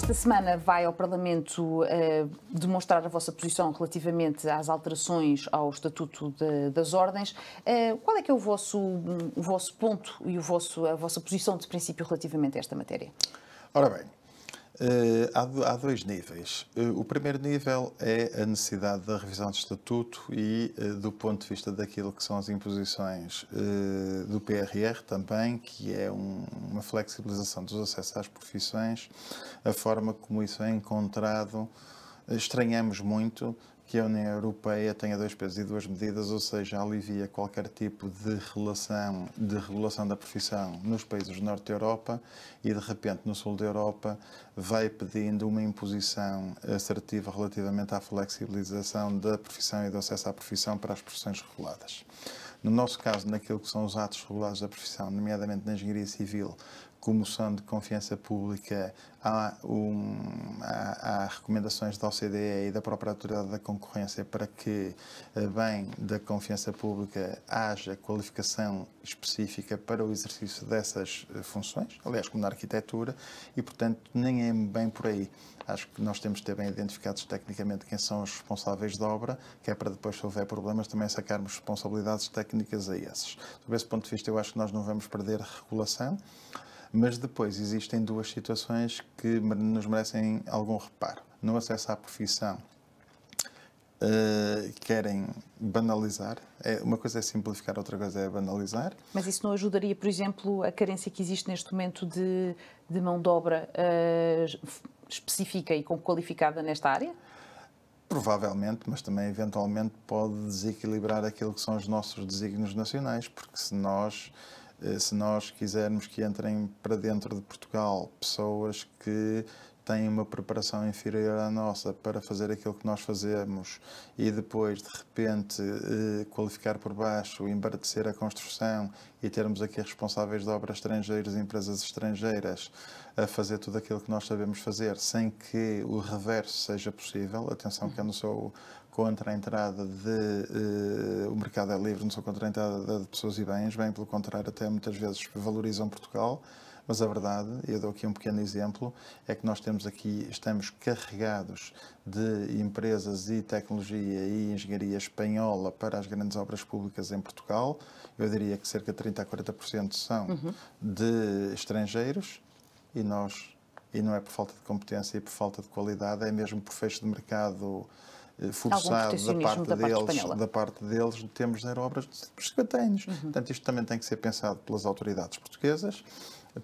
Esta semana vai ao Parlamento demonstrar a vossa posição relativamente às alterações ao Estatuto das Ordens. Qual é que é o vosso ponto e a vossa posição de princípio relativamente a esta matéria? Ora bem, há dois níveis. O primeiro nível é a necessidade da revisão do Estatuto e do ponto de vista daquilo que são as imposições do PRR também, que é uma flexibilização dos acessos às profissões, a forma como isso é encontrado. Estranhamos muito que a União Europeia tenha dois pesos e duas medidas, ou seja, alivia qualquer tipo de regulação da profissão nos países do Norte da Europa e, de repente, no Sul da Europa, vai pedindo uma imposição assertiva relativamente à flexibilização da profissão e do acesso à profissão para as profissões reguladas. No nosso caso, naquilo que são os atos regulados da profissão, nomeadamente na engenharia civil, como são de confiança pública, há recomendações da OCDE e da própria Autoridade da Concorrência para que, bem da confiança pública, haja qualificação específica para o exercício dessas funções, aliás, como na arquitetura, e, portanto, nem é bem por aí. Acho que nós temos de ter bem identificados tecnicamente quem são os responsáveis da obra, que é para depois, se houver problemas, também sacarmos responsabilidades técnicas a esses. Sob esse ponto de vista, eu acho que nós não vamos perder regulação. Mas depois existem duas situações que nos merecem algum reparo. No acesso à profissão, querem banalizar. Uma coisa é simplificar, outra coisa é banalizar. Mas isso não ajudaria, por exemplo, a carência que existe neste momento de mão de obra específica e qualificada nesta área? Provavelmente, mas também eventualmente pode desequilibrar aquilo que são os nossos desígnios nacionais, porque se nós quisermos que entrem para dentro de Portugal pessoas que têm uma preparação inferior à nossa para fazer aquilo que nós fazemos e depois, de repente, qualificar por baixo, embaratecer a construção e termos aqui responsáveis de obras estrangeiras, empresas estrangeiras, a fazer tudo aquilo que nós sabemos fazer sem que o reverso seja possível. Atenção que eu não sou contra a entrada o mercado é livre, não sou contra a entrada de pessoas e bens, bem pelo contrário, até muitas vezes valorizam Portugal, mas a verdade, e eu dou aqui um pequeno exemplo, é que nós estamos carregados de empresas e tecnologia e engenharia espanhola para as grandes obras públicas em Portugal. Eu diria que cerca de 30% a 40% são de estrangeiros e não é por falta de competência e por falta de qualidade, é mesmo por fecho de mercado forçado da parte deles, temos zero obras por 50 anos. Portanto, isto também tem que ser pensado pelas autoridades portuguesas,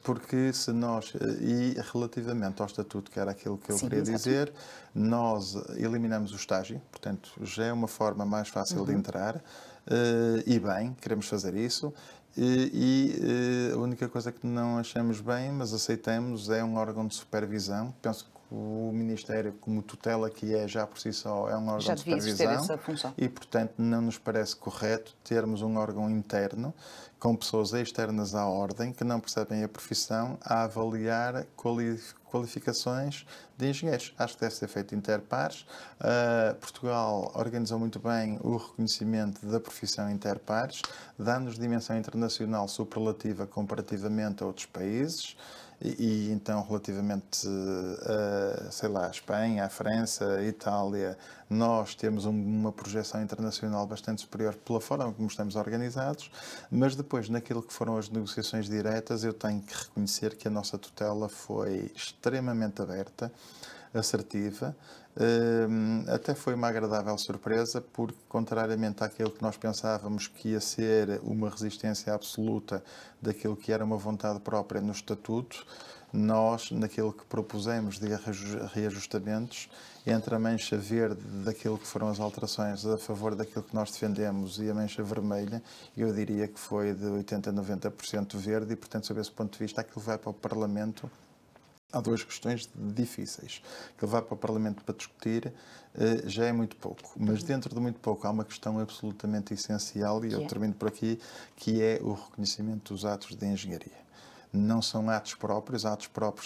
porque se nós, e relativamente ao Estatuto, que era aquilo que eu queria dizer, nós eliminamos o estágio, portanto, já é uma forma mais fácil de entrar, e bem, queremos fazer isso. A única coisa que não achamos bem, mas aceitamos, é um órgão de supervisão. Penso que o Ministério, como tutela que é já por si só, é um órgão de supervisão essa função. E, portanto, não nos parece correto termos um órgão interno com pessoas externas à ordem que não percebem a profissão a avaliar qualificações de engenheiros. Acho que deve ser feito interpares. Portugal organizou muito bem o reconhecimento da profissão interpares, dá-nos dimensão internacional superlativa comparativamente a outros países. Então, relativamente à Espanha, à França, à Itália, nós temos uma projeção internacional bastante superior pela forma como estamos organizados, mas depois, naquilo que foram as negociações diretas, eu tenho que reconhecer que a nossa tutela foi extremamente aberta, assertiva. Até foi uma agradável surpresa, porque, contrariamente àquilo que nós pensávamos que ia ser uma resistência absoluta daquilo que era uma vontade própria no Estatuto, nós, naquilo que propusemos de reajustamentos, entre a mancha verde daquilo que foram as alterações a favor daquilo que nós defendemos e a mancha vermelha, eu diria que foi de 80% a 90% verde e, portanto, sob esse ponto de vista, aquilo vai para o Parlamento. Há duas questões difíceis. Que levar para o Parlamento para discutir já é muito pouco. Mas dentro de muito pouco há uma questão absolutamente essencial, e eu termino por aqui, que é o reconhecimento dos atos de engenharia. não são atos próprios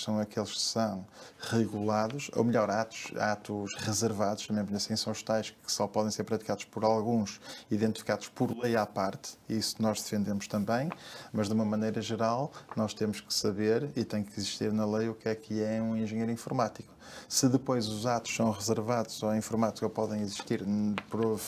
são aqueles que são regulados, ou melhor, atos reservados, também assim, são os tais que só podem ser praticados por alguns, identificados por lei à parte, e isso nós defendemos também, mas de uma maneira geral nós temos que saber, e tem que existir na lei, o que é um engenheiro informático. Se depois os atos são reservados ou informáticos ou podem existir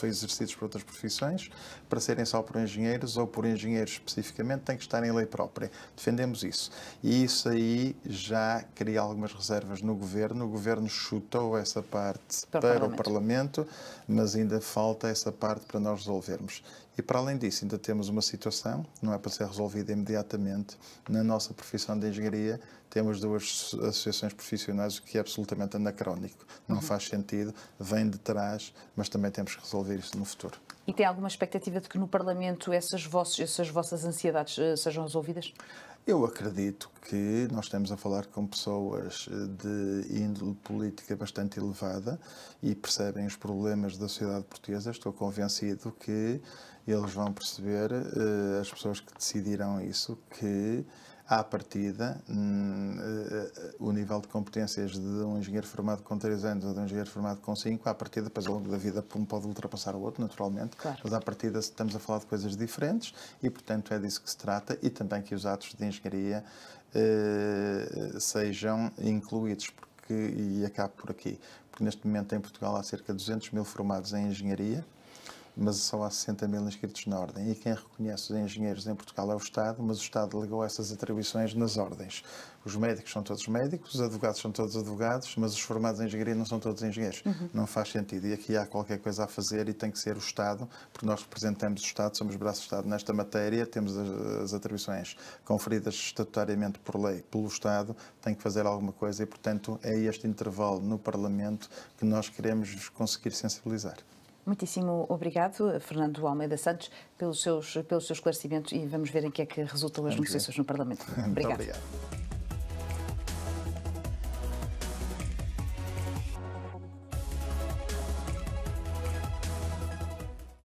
exercidos por outras profissões, para serem só por engenheiros ou por engenheiros especificamente, tem que estar em lei própria. Defendemos isso. E isso aí já cria algumas reservas no Governo. O Governo chutou essa parte para o Parlamento, mas ainda falta essa parte para nós resolvermos. E para além disso, ainda temos uma situação, não é para ser resolvida imediatamente, na nossa profissão de engenharia, temos duas associações profissionais, o que é absolutamente anacrónico. Não faz sentido, vem de trás, mas também temos que resolver isso no futuro. E tem alguma expectativa de que no Parlamento essas vossas ansiedades sejam resolvidas? Eu acredito que nós estamos a falar com pessoas de índole política bastante elevada e percebem os problemas da sociedade portuguesa. Estou convencido que eles vão perceber, as pessoas que decidiram isso, que à partida, o nível de competências de um engenheiro formado com 3 anos ou de um engenheiro formado com 5, à partida, depois ao longo da vida, um pode ultrapassar o outro, naturalmente, claro. Mas à partida estamos a falar de coisas diferentes e, portanto, é disso que se trata, e também que os atos de engenharia sejam incluídos, e acabo por aqui, porque neste momento em Portugal há cerca de 200 mil formados em engenharia, mas só há 60 mil inscritos na Ordem. E quem reconhece os engenheiros em Portugal é o Estado, mas o Estado delegou essas atribuições nas ordens. Os médicos são todos médicos, os advogados são todos advogados, mas os formados em engenharia não são todos engenheiros. Não faz sentido. E aqui há qualquer coisa a fazer e tem que ser o Estado, porque nós representamos o Estado, somos braço do Estado nesta matéria, temos as atribuições conferidas estatutariamente por lei pelo Estado, tem que fazer alguma coisa e, portanto, é este intervalo no Parlamento que nós queremos conseguir sensibilizar. Muitíssimo obrigado, Fernando Almeida Santos, pelos seus esclarecimentos, e vamos ver em que é que resultam as negociações no Parlamento. Muito obrigado.